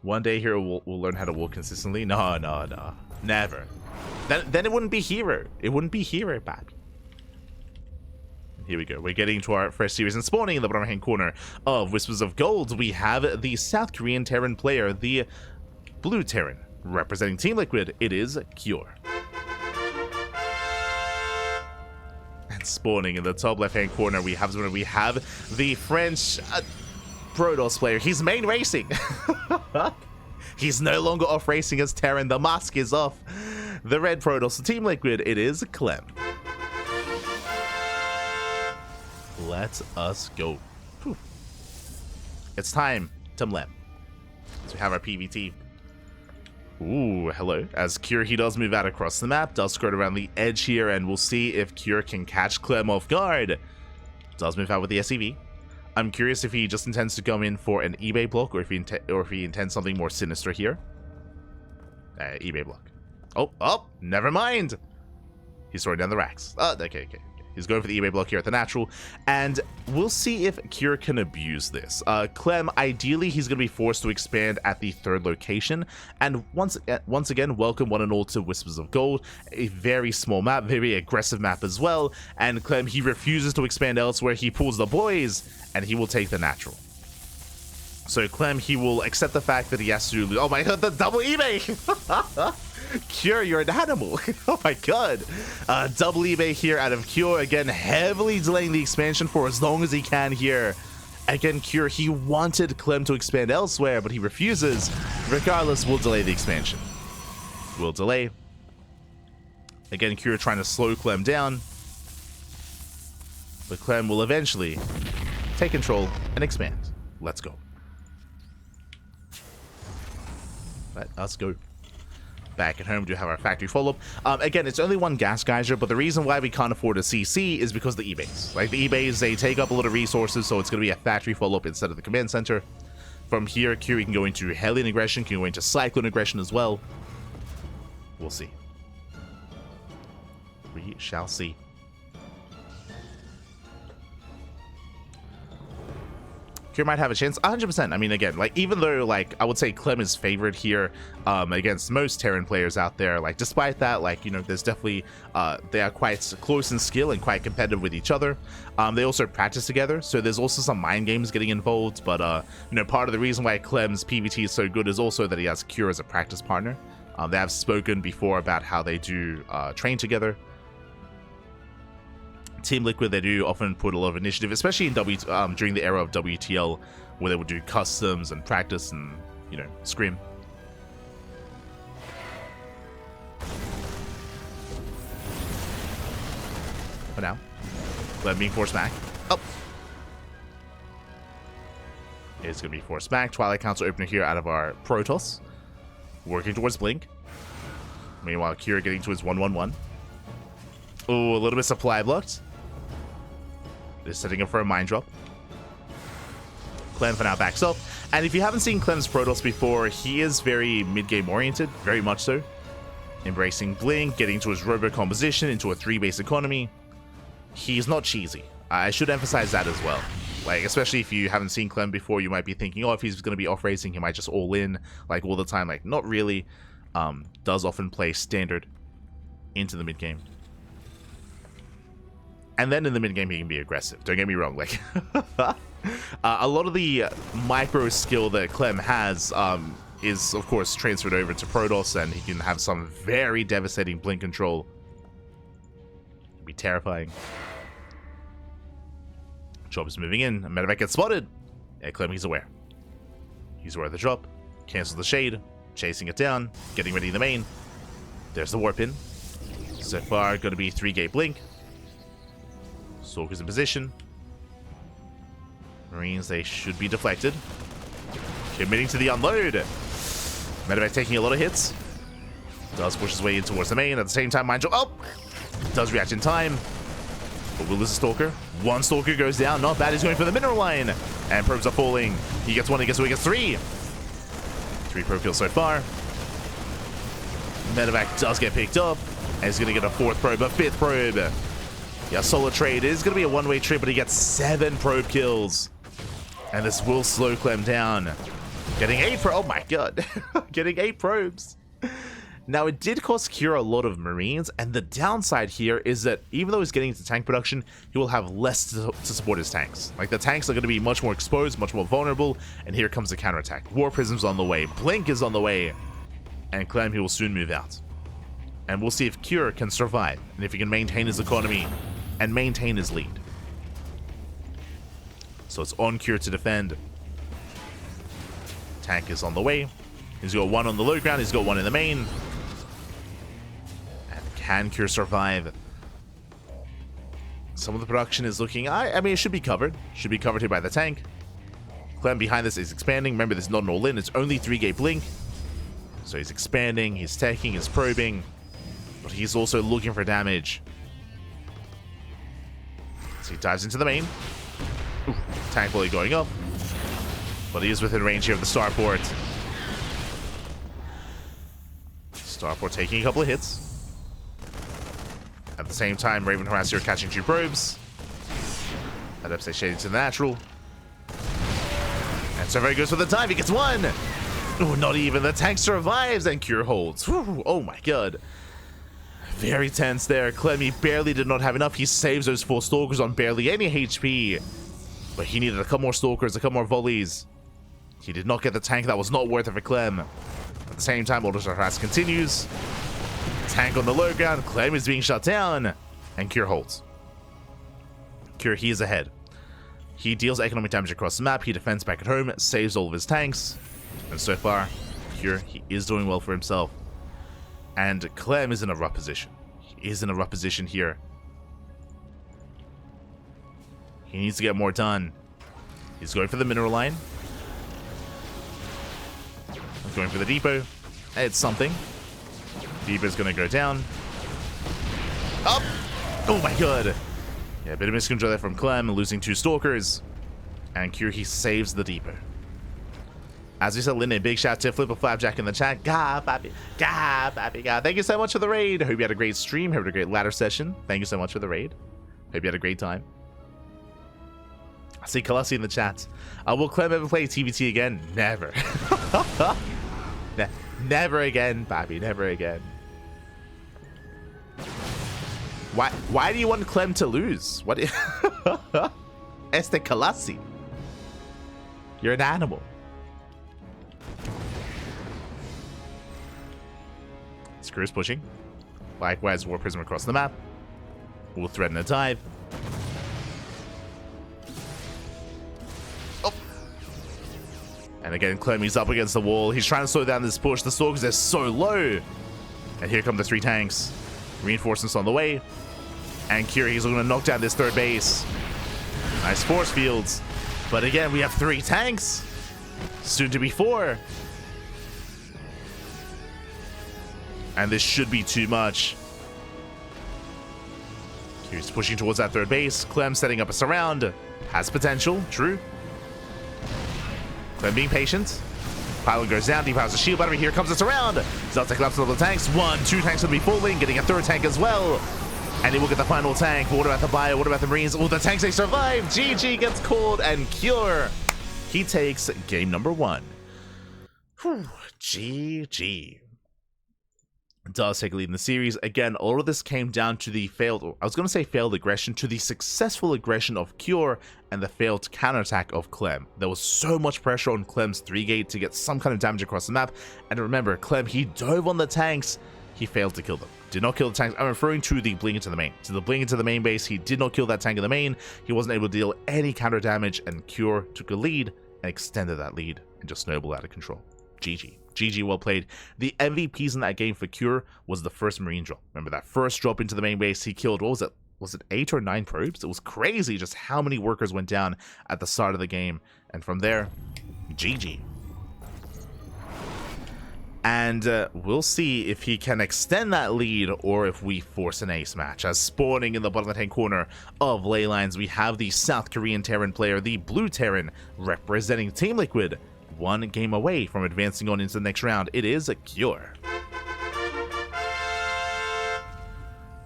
One day Hero will learn how to walk consistently. No, no, no. Never. Then it wouldn't be Hero. It wouldn't be Hero back. Here we go. We're getting to our first series and spawning in the bottom right hand corner of Whispers of Gold. We have the South Korean Terran player, the Blue Terran. Representing Team Liquid, it is Cure. And spawning in the top left hand corner, we have the French Protoss player. He's main racing. He's no longer off racing as Terran. The mask is off. The red Protoss, Team Liquid, it is Clem. Let us go. Whew. It's time to Mlem. So we have our PvT. Ooh, hello. As Cure, he does move out across the map, does skirt around the edge here, and we'll see if Cure can catch Clem off guard. Does move out with the SEV. I'm curious if he just intends to come in for an eBay block, or if he intends something more sinister here. eBay block. Oh, never mind. He's throwing down the racks. Okay. He's going for the eBay block here at the natural, and we'll see if Cure can abuse this. Clem, ideally, he's going to be forced to expand at the third location, and once again, welcome one and all to Whispers of Gold, a very small map, very aggressive map as well, and Clem, he refuses to expand elsewhere. He pulls the boys, and he will take the natural. So Clem, he will accept the fact that he has to lose. Oh my god, the double eBay! Cure, you're an animal. Oh my god. Double eBay here out of Cure. Again, heavily delaying the expansion for as long as he can here. Again, Cure, he wanted Clem to expand elsewhere, but he refuses. Regardless, we'll delay the expansion. We'll delay. Again, Cure trying to slow Clem down. But Clem will eventually take control and expand. Let's go. Let us go. Back at home, we do have our factory follow-up. Again, it's only one gas geyser, but the reason why we can't afford a CC is because the eBays. Like, the eBays, they take up a lot of resources, so it's going to be a factory follow-up instead of the command center. From here, Curie can go into Hellion aggression, can go into Cyclone aggression as well. We'll see. We shall see. Cure might have a chance. 100%. I mean, again, like, even though, like, I would say Clem is favored here against most Terran players out there, like, despite that, like, you know, there's definitely they are quite close in skill and quite competitive with each other. They also practice together, so there's also some mind games getting involved, but you know, part of the reason why Clem's PvT is so good is also that he has Cure as a practice partner. They have spoken before about how they do train together. Team Liquid, they do often put a lot of initiative, especially in during the era of WTL, where they would do customs and practice and, you know, scrim. For now, Clem being forced back. Oh, it's gonna be forced back. Twilight Council opener here out of our Protoss, working towards Blink. Meanwhile, Kira getting to his 1/1/1. Oh, a little bit supply blocked. They're setting up for a mine drop. Clem for now backs up. And if you haven't seen Clem's Protoss before, he is very mid-game oriented, very much so. Embracing Blink, getting to his robo composition, into a 3-base economy. He's not cheesy. I should emphasize that as well. Like, especially if you haven't seen Clem before, you might be thinking, oh, if he's going to be off-racing, he might just all in, like, all the time. Like, not really. Does often play standard into the mid-game. And then in the mid-game, he can be aggressive. Don't get me wrong. Like, a lot of the micro skill that Clem has is, of course, transferred over to Protoss, and he can have some very devastating blink control. It'd be terrifying. Job is moving in. A medevac gets spotted. Yeah, Clem, he's aware. He's aware of the drop. Cancels the shade. Chasing it down. Getting ready in the main. There's the warp in. So far, going to be 3-gate blink. Stalker's in position. Marines, they should be deflected. Committing to the unload. Medevac taking a lot of hits. Does push his way in towards the main. At the same time, mind you, oh! Does react in time. But will lose a Stalker. One Stalker goes down. Not bad. He's going for the mineral line. And probes are falling. He gets one. He gets 3. 3 probe kills so far. Medevac does get picked up. And he's going to get a 4th probe, a 5th probe. Yeah, solo trade. It is going to be a one-way trip, but he gets 7 probe kills. And this will slow Clem down. Getting 8 pro. Oh my god. Getting 8 probes. Now, it did cost Cure a lot of Marines, and the downside here is that even though he's getting into tank production, he will have less to support his tanks. Like, the tanks are going to be much more exposed, much more vulnerable, and here comes the counterattack. War Prism's on the way, Blink is on the way, and Clem, he will soon move out. And we'll see if Cure can survive, and if he can maintain his economy and maintain his lead. So it's on Cure to defend. Tank is on the way. He's got 1 on the low ground, he's got 1 in the main. Can Cure survive? Some of the production is looking... I mean, it should be covered. Should be covered here by the tank. Clem behind this is expanding. Remember, this is not an all-in. It's only 3-gate blink. So he's expanding, he's taking, he's probing. But he's also looking for damage. So he dives into the main. Ooh, tank volley going up. But he is within range here of the starport. Starport taking a couple of hits. At the same time, Raven Harasser catching 2 probes. Adepts shading to the natural. And Survey goes for the dive. He gets 1. Oh, not even. The tank survives and Cure holds. Whew, oh my god. Very tense there. Clemmy barely did not have enough. He saves those 4 Stalkers on barely any HP. But he needed a couple more Stalkers, a couple more volleys. He did not get the tank. That was not worth it for Clem. At the same time, Order Harass continues. Tank on the low ground, Clem is being shut down, and Cure holds. Cure, he is ahead. He deals economic damage across the map, he defends back at home, saves all of his tanks, and so far, Cure, he is doing well for himself. And Clem is in a rough position. He is in a rough position here. He needs to get more done. He's going for the mineral line. He's going for the depot. It's something. Depot's gonna go down. Up! Oh my god! Yeah, a bit of miscontrol there from Clem, losing 2 Stalkers. And Cure, he saves the depot. As we said, Lynn, a big shout to Flipper Flapjack in the chat. Gah, baby. Gah, baby, gah. Thank you so much for the raid. Hope you had a great stream. Hope you had a great ladder session. Thank you so much for the raid. Hope you had a great time. I see Colossi in the chat. Will Clem ever play TvT again? Never. Never again, Bobby. Never again. Why do you want Clem to lose? What? Este Colossi. You're an animal. Screw is pushing. Likewise, War Prism across the map. Will threaten a dive. Oh. And again, Clem, he's up against the wall. He's trying to slow down this push. The Stalkers are so low. And here come the 3 tanks. Reinforcements on the way. And Cure, he's going to knock down this 3rd base. Nice force fields. But again, we have 3 tanks. Soon to be 4. And this should be too much. Cure's pushing towards that 3rd base. Clem setting up a surround. Has potential, true. Clem being patient. Pylon goes down, depowers the shield battery. Here comes the surround. Zeltek laps all the tanks. 1, 2 tanks will be falling, getting a 3rd tank as well. And he will get the final tank. But what about the Bio? What about the Marines? Oh, the tanks, they survive. GG gets called, and Cure, he takes game number 1. Whew, GG. Does take a lead in the series. Again, all of this came down to the failed aggression, to the successful aggression of Cure and the failed counterattack of Clem. There was so much pressure on Clem's 3-gate to get some kind of damage across the map. And remember, Clem, he dove on the tanks. He failed to kill them. Did not kill the tanks. I'm referring to the blink into the main. To the blink into the main base, he did not kill that tank in the main. He wasn't able to deal any counter damage, and Cure took a lead and extended that lead and just snowballed out of control. GG. GG, well played. The MVPs in that game for Cure was the first Marine drop. Remember that first drop into the main base, he killed, what was it? Was it 8 or 9 probes? It was crazy just how many workers went down at the start of the game. And from there, GG. And we'll see if he can extend that lead or if we force an ace match. As spawning in the bottom left-hand corner of Leylines, we have the South Korean Terran player, the Blue Terran, representing Team Liquid. 1 game away from advancing on into the next round. It is a Cure.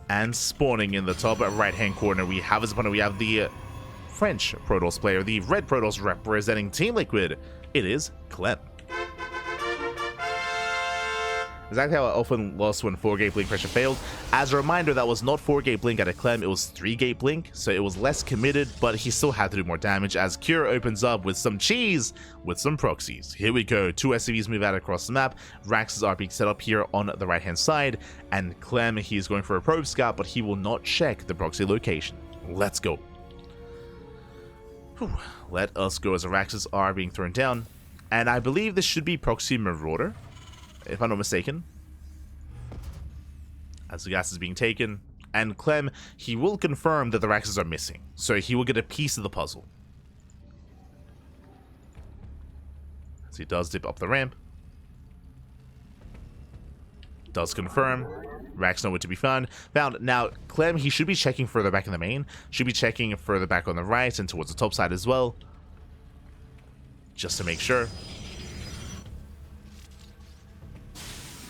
And spawning in the top right-hand corner, we have as opponent, we have the French Protoss player, the Red Protoss representing Team Liquid. It is Clem. Exactly how I often lost when 4-gate blink pressure failed. As a reminder, that was not 4-gate blink at a Clem, it was 3-gate blink, so it was less committed, but he still had to do more damage as Cure opens up with some cheese with some proxies. Here we go, 2 SCVs move out across the map, Raxes are being set up here on the right hand side, and Clem, he is going for a probe scout, but he will not check the proxy location. Let's go. Whew. Let us go as the Raxes are being thrown down, and I believe this should be proxy Marauder, if I'm not mistaken, as the gas is being taken, and Clem, he will confirm that the Raxes are missing, so he will get a piece of the puzzle. As he does dip up the ramp, does confirm, Rax nowhere to be found. Now, Clem, he should be checking further back in the main, should be checking further back on the right and towards the top side as well, just to make sure.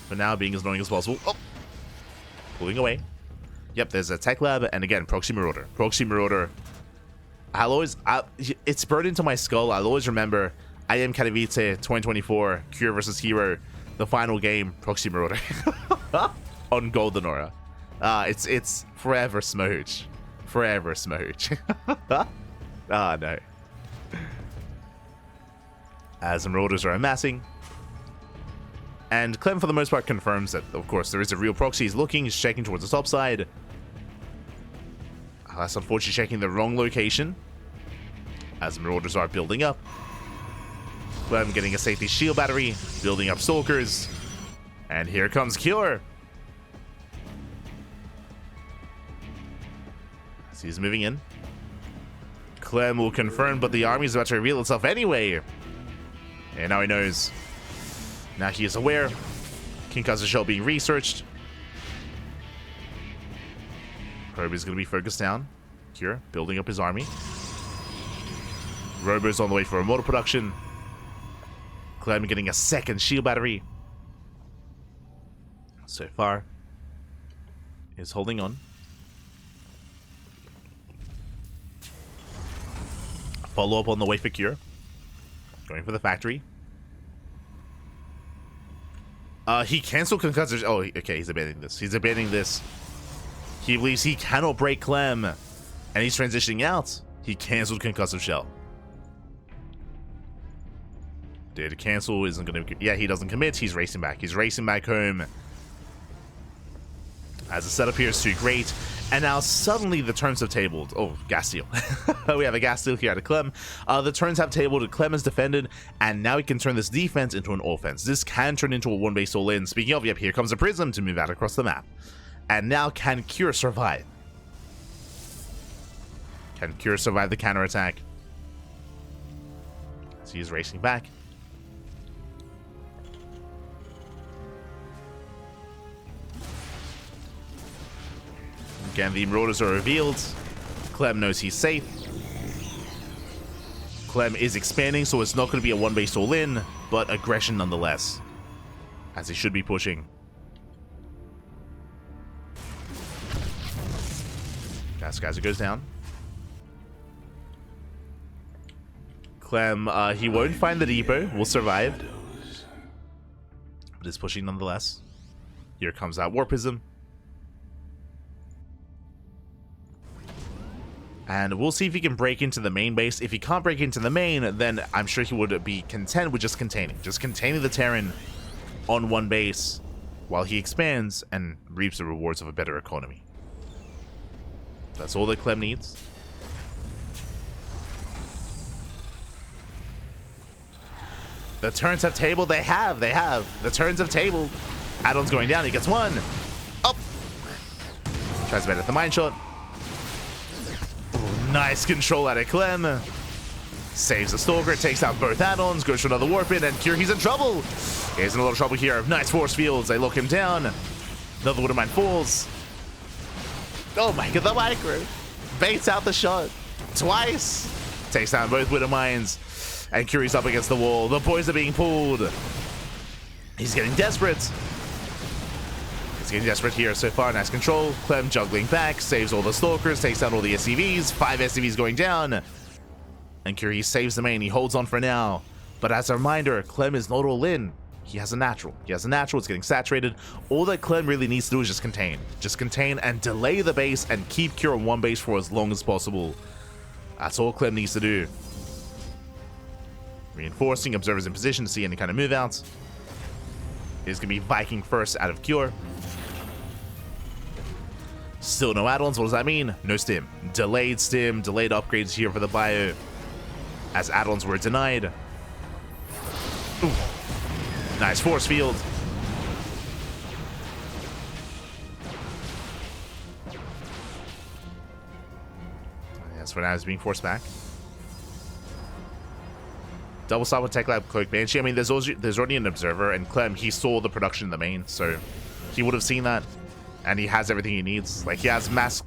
For now, being as annoying as possible. Oh! Pulling away. Yep, there's a tech lab, and again, Proxy Marauder. Proxy Marauder. It's burned into my skull. I'll always remember I am PvT 2024, Cure versus Hero, the final game, Proxy Marauder. On Golden Aura. It's forever smooch. Forever smooch. Ah, no. As the Marauders are amassing, and Clem, for the most part, confirms that, of course, there is a real proxy. He's looking, he's checking towards the top side. That's unfortunately checking the wrong location, as the Marauders are building up. Clem getting a safety shield battery, building up Stalkers, and here comes Cure. As he's moving in. Clem will confirm, but the army is about to reveal itself anyway. And now he knows. Now he is aware. King Kaiser Shell being researched. Probe is going to be focused down. Cure building up his army. Robo's on the way for a motor production. Clem getting a second shield battery. So far, is holding on. Follow up on the way for Cure. Going for the factory. He canceled concussive. Oh, okay, he's abandoning this. He's abandoning this. He believes he cannot break Clem, and he's transitioning out. He canceled concussive shell. Did cancel, isn't going to... Yeah, he doesn't commit. He's racing back. He's racing back home. As the setup here is too great. And now suddenly the turns have tabled. Oh, gas steal. We have a gas steal here out of Clem. The turns have tabled. Clem is defended. And now he can turn this defense into an offense. This can turn into a one-base all-in. Speaking of, yep, here comes a Prism to move out across the map. And now can Cure survive? Can Cure survive the counterattack? So he's racing back. Again, the Marauders are revealed. Clem knows he's safe. Clem is expanding, so it's not going to be a one-base all-in, but aggression nonetheless. As he should be pushing. Gas Geyser goes down. Clem, he won't find the depot. Will survive. But is pushing nonetheless. Here comes that Warpism. And we'll see if he can break into the main base. If he can't break into the main, then I'm sure he would be content with just containing. Just containing the Terran on one base while he expands and reaps the rewards of a better economy. That's all that Clem needs. The turns have tabled. They have. The turns have tabled. Add-on's going down. He gets one. Up. Tries to bait at the mine shot. Nice control out of Clem. Saves the Stalker, takes out both add-ons, goes for another warp in, and Cure, he's in trouble. He's in a lot of trouble here. Nice force fields. They lock him down. Another Widow Mine falls. Oh my god, the micro. Baits out the shot. Twice. Takes down both Widow Mines. And Curie's up against the wall. The boys are being pulled. He's getting desperate. He's getting desperate here so far. Nice control. Clem juggling back. Saves all the Stalkers. Takes down all the SCVs. 5 SCVs going down. And Curie saves the main. He holds on for now. But as a reminder, Clem is not all in. He has a natural. He has a natural. It's getting saturated. All that Clem really needs to do is just contain. Just contain and delay the base and keep Cure on one base for as long as possible. That's all Clem needs to do. Reinforcing. Observers in position to see any kind of move outs. It's going to be Viking first out of Cure. Still no add-ons. What does that mean? No stim. Delayed stim. Delayed upgrades here for the bio. As add-ons were denied. Ooh. Nice force field. That's for now is being forced back. Double stop with Tech Lab Cloak Banshee. I mean, there's already an observer, and Clem, he saw the production in the main, so he would have seen that, and he has everything he needs. Like he has mass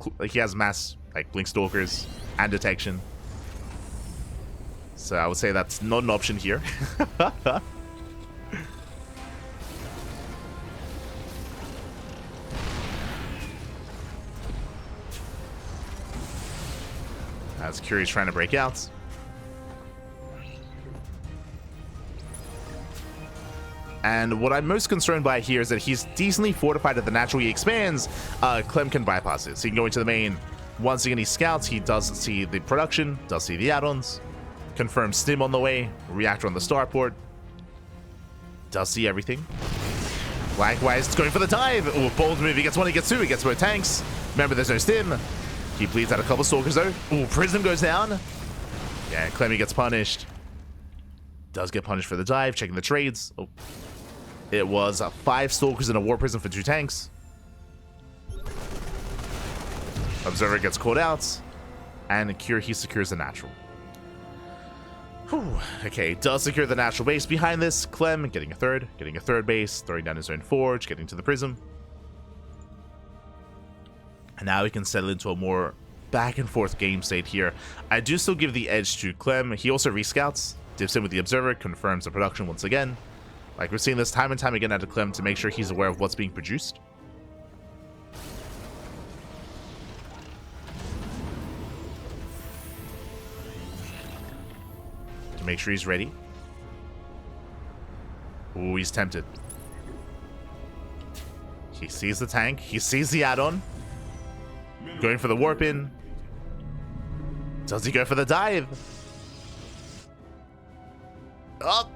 like blink stalkers and detection. So I would say that's not an option here. As Curie's trying to break out. And what I'm most concerned by here is that he's decently fortified at the natural he expands. Clem can bypass it. So he can go into the main. Once again, he scouts. He does see the production, does see the add-ons. Confirms stim on the way. Reactor on the starport. Does see everything. Likewise, it's going for the dive. Ooh, bold move. He gets one, he gets two, he gets both tanks. Remember, there's no stim. He bleeds out a couple stalkers though. Ooh, Prism goes down. Yeah, Clemmy gets punished. Does get punished for the dive. Checking the trades. Oh. It was 5 stalkers and a war prism for 2 tanks. Observer gets called out. And Cure, he secures the natural. Whew. Okay, does secure the natural base. Behind this, Clem getting a third base, throwing down his own forge, getting to the prism. And now we can settle into a more back and forth game state here. I do still give the edge to Clem. He also rescouts, dips in with the observer, confirms the production once again. Like we're seeing this time and time again out of Clem to make sure he's aware of what's being produced. To make sure he's ready. Ooh, he's tempted. He sees the tank. He sees the add-on. Going for the warp in. Does he go for the dive? Oh!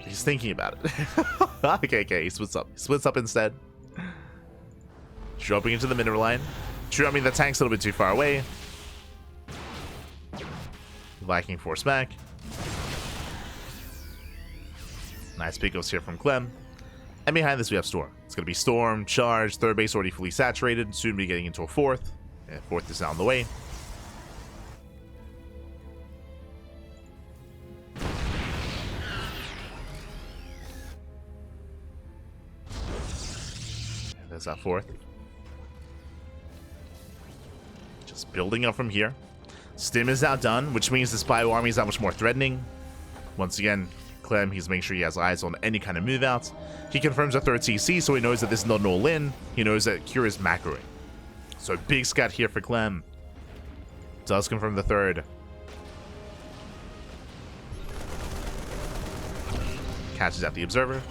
He's thinking about it. Okay, he splits up. He splits up instead. Dropping into the mineral line. True, I mean, the tank's a little bit too far away. Viking force back. Nice pickups here from Clem. And behind this, we have Storm. It's going to be Storm, Charge, third base already fully saturated. Soon be getting into a fourth. Yeah, fourth is down the way. There's that fourth. Just building up from here. Stim is now done, which means this bio army is that much more threatening. Once again, Clem, he's making sure he has eyes on any kind of move out. He confirms a third CC, so he knows that this is not an all-in. He knows that Cure is macroing. So big scat here for Clem. Does confirm the third. Catches out the observer.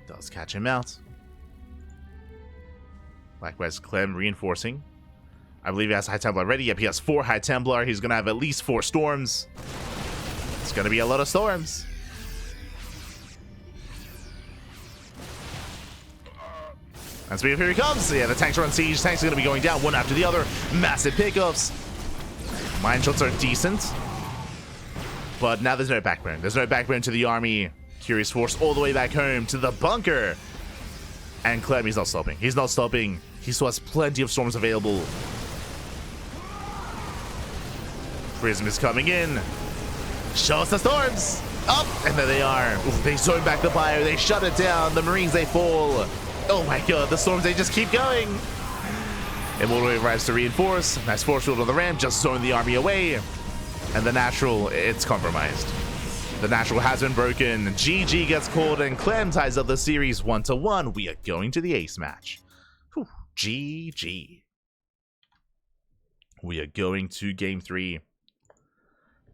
Does catch him out. Likewise, Clem reinforcing. I believe he has High Templar ready. Yep, he has 4 High Templar. He's going to have at least 4 storms. It's going to be a lot of storms. And speed of here he comes. Yeah, the tanks are on siege. Tanks are going to be going down one after the other. Massive pickups. Mine shots are decent. But now there's no backbone. There's no backbone to the army. Curious force all the way back home to the bunker. And Clem, he's not stopping. He's not stopping. He still has plenty of storms available. Prism is coming in. Show us the storms. Up, and there they are. Ooh, they zone back the bio. They shut it down. The Marines, they fall. Oh my god, the storms, they just keep going. Immortal Wave arrives to reinforce. Nice force field on the ramp. Just zone the army away. And the natural, it's compromised. The natural has been broken. GG gets called, and Clem ties up the series 1-1. We are going to the ace match. Whew. GG. We are going to game 3.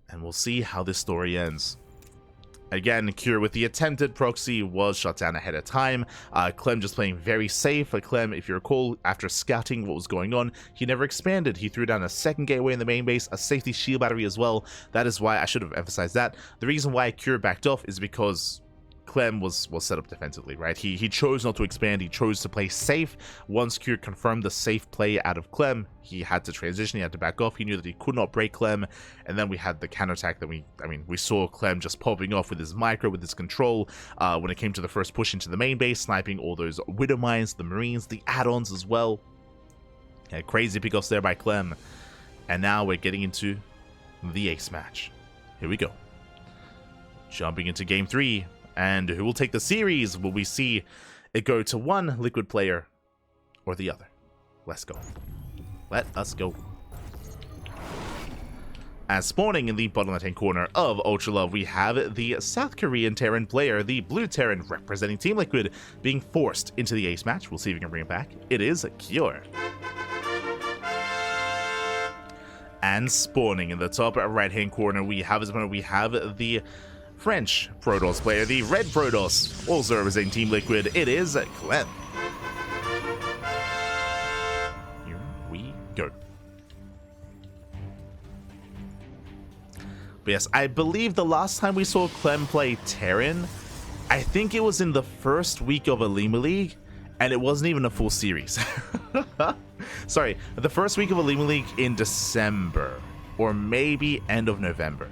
And we'll see how this story ends. Again, Cure with the attempted proxy was shut down ahead of time. Clem just playing very safe. Clem, if you recall, after scouting what was going on, he never expanded. He threw down a second gateway in the main base, a safety shield battery as well. That is why I should have emphasized that. The reason why Cure backed off is because Clem was set up defensively, right? He chose not to expand. He chose to play safe. Once Cure confirmed the safe play out of Clem, he had to transition. He had to back off. He knew that he could not break Clem. And then we had the counterattack that we saw Clem just popping off with his micro, with his control. When it came to the first push into the main base, sniping all those Widow Mines, the Marines, the add-ons as well. Yeah, crazy pickoffs there by Clem. And now we're getting into the ace match. Here we go. Jumping into game 3. And who will take the series? Will we see it go to one Liquid player or the other? Let's go. Let us go. As spawning in the bottom left-hand corner of Ultra Love, we have the South Korean Terran player, the Blue Terran representing Team Liquid, being forced into the ace match. We'll see if we can bring it back. It is Cure. And spawning in the top right-hand corner, we have the French Protoss player, the Red Protoss, also representing Team Liquid. It is Clem. Here we go. But yes, I believe the last time we saw Clem play Terran, I think it was in the first week of OlimoLeague, and it wasn't even a full series. Sorry, the first week of OlimoLeague in December, or maybe end of November.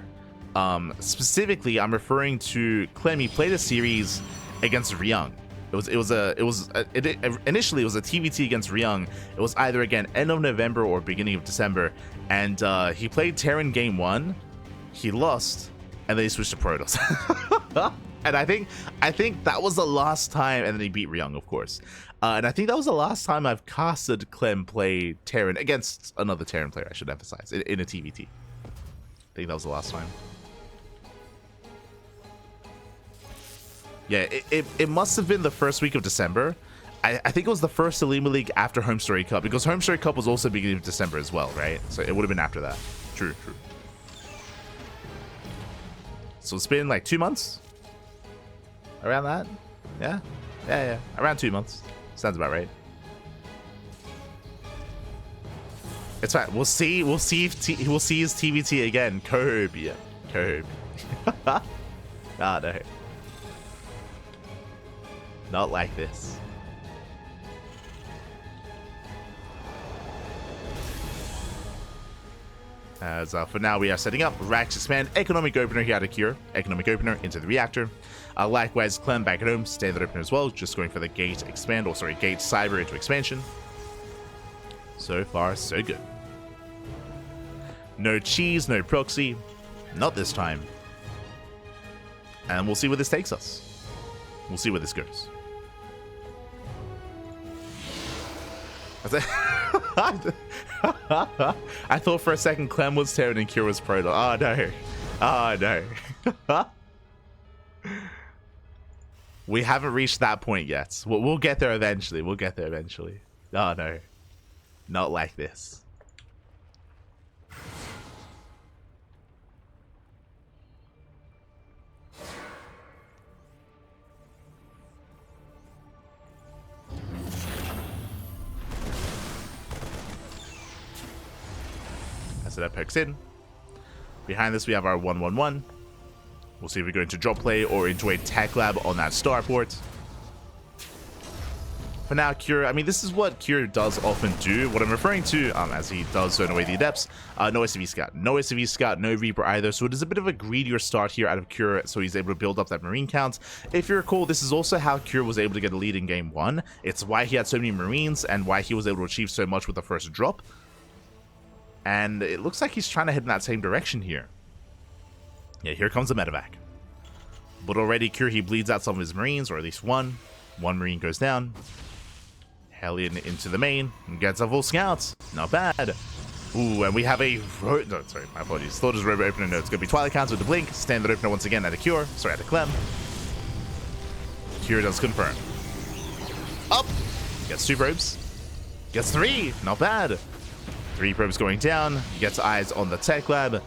Specifically, I'm referring to Clem. He played a series against Ryung. Initially it was a TvT against Ryung. It was either again end of November or beginning of December, and he played Terran game 1. He lost, and then he switched to Protoss. And I think that was the last time, and then he beat Ryung, of course. And I think that was the last time I've casted Clem play Terran against another Terran player, I should emphasize, in a TvT. I think that was the last time. Yeah, it must have been the first week of December. I think it was the first OlimoLeague after Home Story Cup, because Home Story Cup was also beginning of December as well, right? So it would have been after that. True. So it's been like 2 months? Around that? Yeah. Around 2 months. Sounds about right. It's fine. We'll see if we'll see his TvT again. Curb. Ah, no. Not like this. As for now, we are setting up Rax Expand, Economic Opener here out of Cure, Economic Opener into the Reactor. Likewise, Clem back at home, Standard Opener as well, just going for the Gate Expand, or sorry, Gate Cyber into Expansion. So far, so good. No cheese, no proxy, not this time. And we'll see where this takes us. We'll see where this goes. I thought for a second Clem was Terran and Cure was Proto. Oh no. We haven't reached that point yet. We'll get there eventually. Oh no. Not like this. So that pokes in. Behind this, we have our 1-1-1. We'll see if we go into drop play or into a tech lab on that starport. For now, Cure, this is what Cure does often do. What I'm referring to, as he does zone away the Adepts, no SCV Scout. No SCV Scout, no Reaper either. So it is a bit of a greedier start here out of Cure, so he's able to build up that Marine count. If you recall, this is also how Cure was able to get a lead in game 1. It's why he had so many Marines and why he was able to achieve so much with the first drop. And it looks like he's trying to head in that same direction here. Yeah, here comes the medevac. But already Cure, he bleeds out some of his Marines, or at least one. One Marine goes down. Hellion into the main and gets a full scout. Not bad. Ooh, and we have a... No, sorry, my apologies. Thought it was Robo Opener. No, it's going to be Twilight Counter with the Blink. Standard Opener once again at a Cure. Sorry, at a Clem. Cure does confirm. Up! Gets 2 probes. Gets 3. Not bad. 3 probes going down. Gets eyes on the tech lab.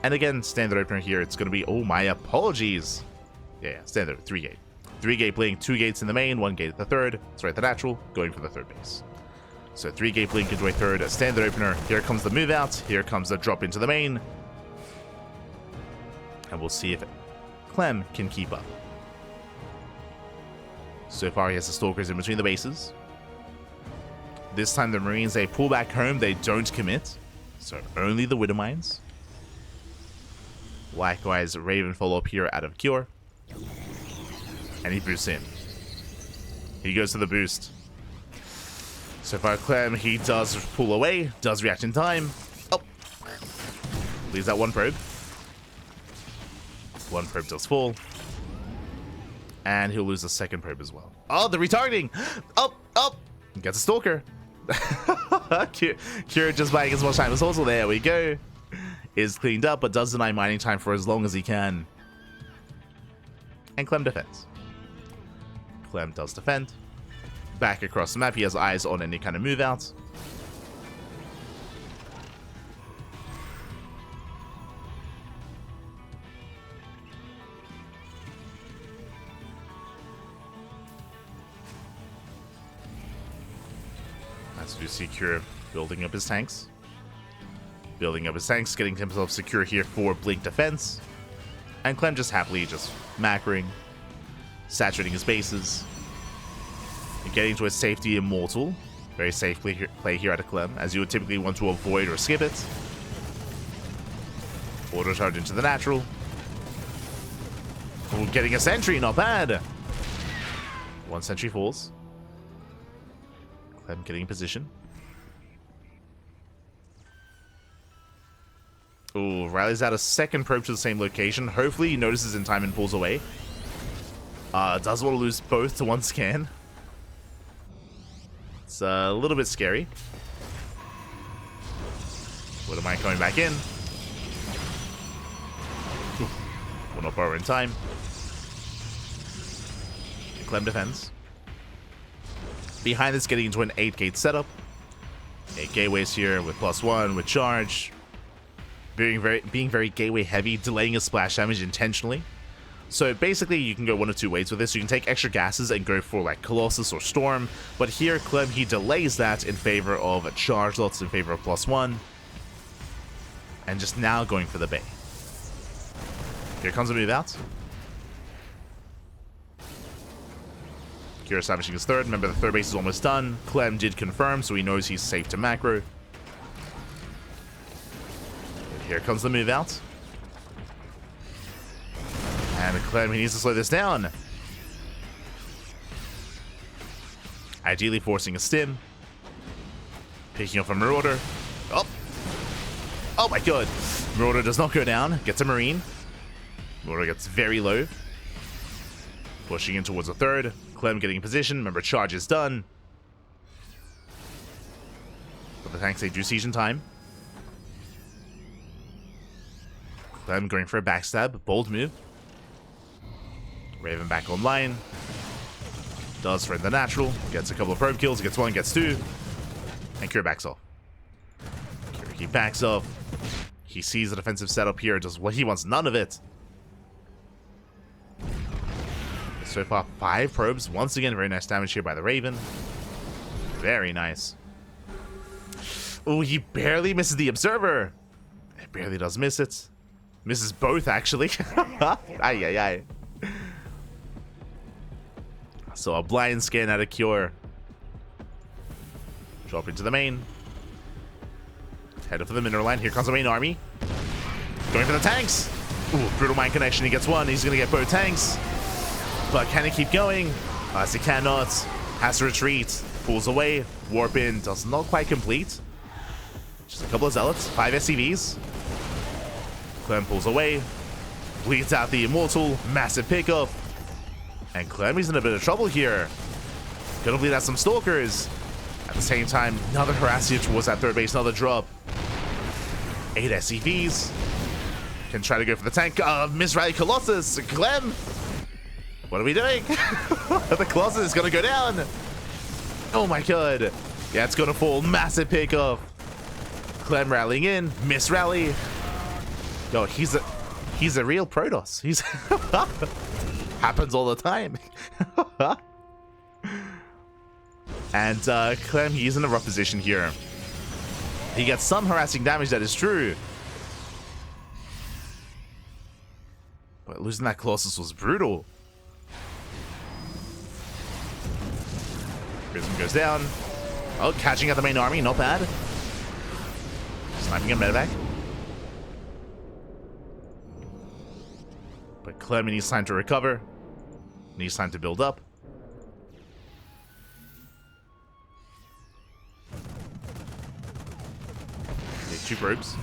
And again, standard opener here. It's going to be... Oh, my apologies. Yeah, standard. 3 gate. 3 gate blink, 2 gates in the main, 1 gate at the third. Sorry, the natural. Going for the third base. So 3 gate blink into a third. A standard opener. Here comes the move out. Here comes the drop into the main. And we'll see if Clem can keep up. So far, he has the Stalkers in between the bases. This time, the Marines, they pull back home. They don't commit. So only the Widow Mines. Likewise, Raven follow up here out of Cure. And he boosts in. He goes to the boost. So far, Clem, he does pull away. Does react in time. Oh. Leaves that 1 probe. 1 probe does fall. And he'll lose the 2nd probe as well. Oh, the retargeting! Oh! Gets a Stalker. Cure just buying as much time as possible. There we go. Is cleaned up, but does deny mining time for as long as he can. And Clem defends. Clem does defend. Back across the map, he has eyes on any kind of move out. As we see Cure building up his tanks. Building up his tanks, getting himself secure here for Blink defense. And Clem just happily just macroing, saturating his bases, and getting to a safety immortal. Very safe play here out of Clem, as you would typically want to avoid or skip it. Auto charge into the natural. Oh, getting a sentry, not bad. 1 sentry falls. Clem getting in position. Oh, Riley's out a 2nd probe to the same location. Hopefully he notices in time and pulls away. Does want to lose both to 1 scan. It's a little bit scary. What am I coming back in? Will not borrow in time. Clem defends. Behind this, getting into an 8 gate setup. 8 gateways here with +1 with charge. Being very gateway heavy, delaying his splash damage intentionally. So basically, you can go 1 of 2 ways with this. You can take extra gases and go for like Colossus or Storm. But here, Clem, he delays that in favor of a charge lots, in favor of +1. And just now going for the Bay. Here comes a move out. Cure establishing his 3rd. Remember, the 3rd base is almost done. Clem did confirm, so he knows he's safe to macro. Here comes the move out. And Clem, he needs to slow this down. Ideally forcing a stim. Picking up a Marauder. Oh! Oh my god! Marauder does not go down. Gets a Marine. Marauder gets very low. Pushing in towards a 3rd. Clem getting in position. Remember, charge is done. But the tanks, they do siege in time. Clem going for a backstab. Bold move. Raven back online. Does for the natural. Gets a couple of probe kills. Gets 1, gets 2. And Cure backs off. Cure, he backs off. He sees the defensive setup here. Does what he wants. None of it. So far, 5 probes. Once again, very nice damage here by the Raven. Very nice. Oh, he barely misses the Observer. He barely does miss it. Misses both, actually. Ay. So a blind scan out of Cure. Drop into the main. Headed for the mineral line. Here comes the main army. Going for the tanks. Ooh, brutal mind connection. He gets 1. He's going to get both tanks. But can he keep going? As he cannot. Has to retreat. Pulls away. Warp in. Does not quite complete. Just a couple of zealots. 5 SCVs. Clem pulls away. Bleeds out the Immortal. Massive pickup. And Clem is in a bit of trouble here. Gonna bleed out some Stalkers. At the same time, another Harassment towards that 3rd base. Another drop. 8 SCVs. Can try to go for the tank. Miss Rally Colossus. Clem. What are we doing? The Colossus is gonna go down. Oh my god. Yeah, it's gonna fall. Massive pick off. Clem rallying in. Miss rally. Yo, he's a real Protoss. He's happens all the time. And Clem, he's in a rough position here. He gets some harassing damage, that is true. But losing that Colossus was brutal. Prism goes down. Oh, catching at the main army, not bad. Sniping a medevac. But Clem needs time to recover. Needs time to build up. Okay, 2 probes.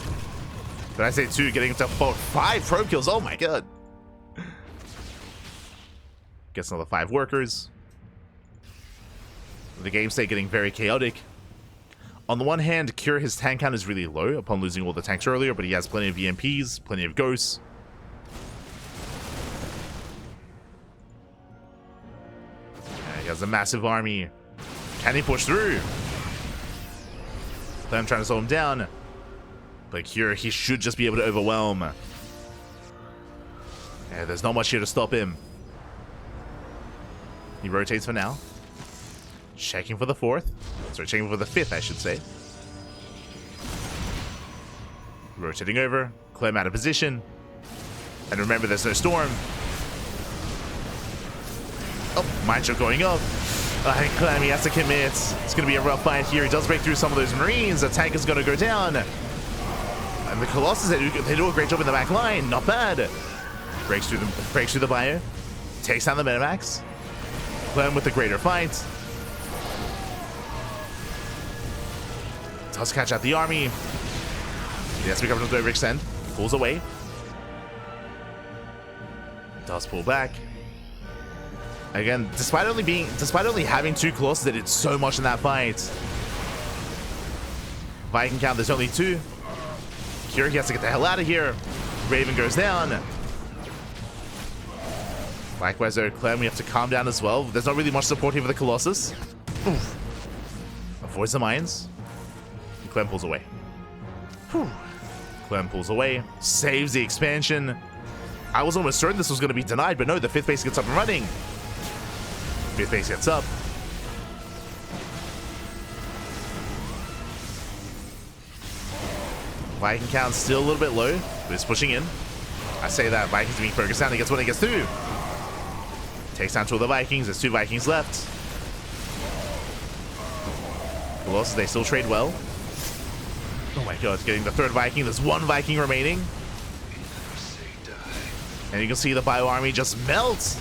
Did I say 2? Getting himself 5 probe kills. Oh my god. Gets another 5 workers. The game state getting very chaotic. On the one hand, Cure, his tank count is really low upon losing all the tanks earlier, but he has plenty of EMPs, plenty of ghosts. Yeah, he has a massive army. Can he push through? Clem trying to slow him down. But Cure, he should just be able to overwhelm. Yeah, there's not much here to stop him. He rotates for now. Checking for the 4th. Sorry, checking for the 5th, I should say. Rotating over. Clem out of position. And remember, there's no storm. Oh, mind shot going up. I think Clem, he has to commit. It's going to be a rough fight here. He does break through some of those Marines. The tank is going to go down. And the Colossus, they do a great job in the back line. Not bad. Breaks through the bio. Takes down the Medivacs. Clem with the greater fight. Does catch out the army. Yes, we come to the overextend. Pulls away. Does pull back. Again, despite only having 2 Colossus, they did so much in that fight. Viking count, there's only 2. Cure, he has to get the hell out of here. Raven goes down. Likewise, though, Clem, we have to calm down as well. There's not really much support here for the Colossus. Oof. Avoids the mines. Clem pulls away. Whew. Clem pulls away. Saves the expansion. I was almost certain this was going to be denied, but no, the 5th base gets up and running. 5th base gets up. Viking count still a little bit low, but it's pushing in. I say that Vikings being focused down. He gets one, he gets 2. Takes down 2 of the Vikings. There's 2 Vikings left. Colossus, they still trade well. Oh my god, getting the 3rd Viking. There's 1 Viking remaining. And you can see the bio army just melt.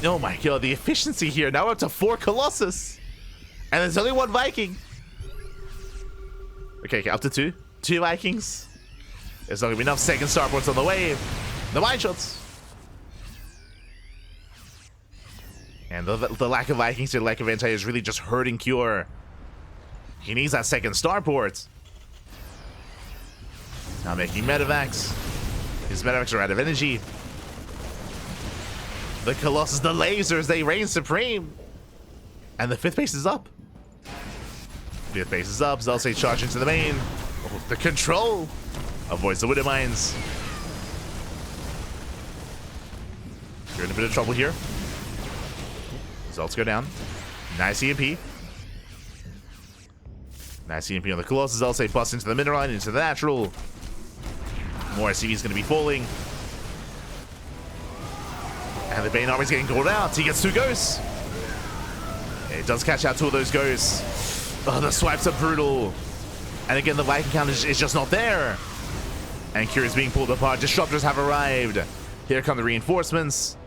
Oh my god, the efficiency here. Now we're up to 4 Colossus. And there's only 1 Viking. Okay, up to 2. 2 Vikings. There's not going to be enough 2nd starports on the way. The mine shots. And the lack of Vikings, the lack of anti is really just hurting Cure. He needs that 2nd starport. Now making medevacs. His medevacs are out of energy. The Colossus, the lasers, they reign supreme. And the 5th base is up. 5th base is up. Zelsay charging to the main. Oh, the control avoids the Widow Mines. You're in a bit of trouble here. Results go down. Nice EMP. Nice EMP on the Colossus. Zelsay busts into the mineral line, into the natural. More SCV is going to be falling. And the Bane army is getting called out. He gets 2 ghosts. Yeah, he does catch out 2 of those ghosts. Oh, the swipes are brutal. And again, the Viking count is just not there. And Cure is being pulled apart. Disruptors have arrived. Here come the reinforcements.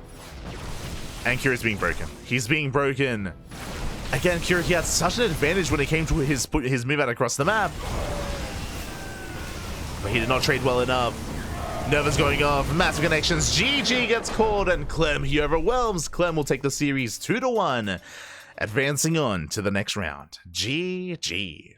And Cure is being broken. He's being broken. Again, Cure, he had such an advantage when it came to his move out across the map. But he did not trade well enough. Nova's going off. Massive connections. GG gets called, and Clem, he overwhelms. Clem will take the series 2-1, advancing on to the next round. GG.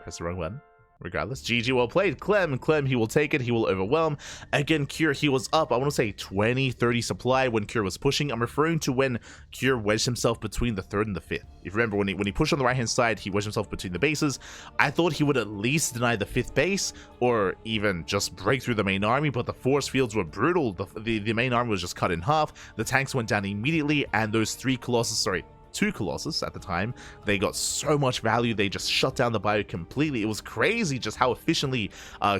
Press the wrong button. regardless. GG, well played. Clem, he will take it. He will overwhelm. Again, Cure, he was up, I want to say 20, 30 supply when Cure was pushing. I'm referring to when Cure wedged himself between the 3rd and the 5th. If you remember, when he pushed on the right-hand side, he wedged himself between the bases. I thought he would at least deny the 5th base, or even just break through the main army, but the force fields were brutal. The main army was just cut in half. The tanks went down immediately, and those 2 Colossus at the time, they got so much value. They just shut down the bio completely. It was crazy just how efficiently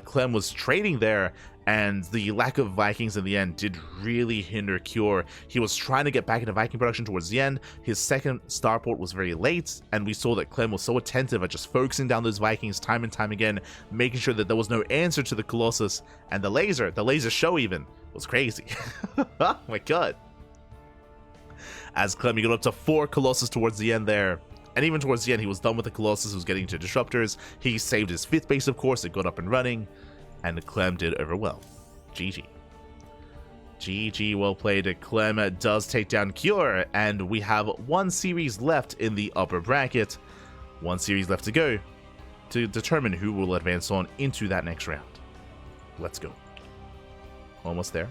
Clem was trading there, and the lack of Vikings in the end did really hinder Cure. He was trying to get back into Viking production towards the end. His second starport was very late, and we saw that Clem was so attentive at just focusing down those Vikings time and time again, making sure that there was no answer to the Colossus, and the laser show even was crazy. Oh my god. As Clem, he got up to 4 Colossus towards the end there. And even towards the end, he was done with the Colossus. He was getting to Disruptors. He saved his 5th base, of course. It got up and running. And Clem did overwhelm. GG. GG, well played. Clem does take down Cure. And we have 1 series left in the upper bracket. 1 series left to go to determine who will advance on into that next round. Let's go. Almost there.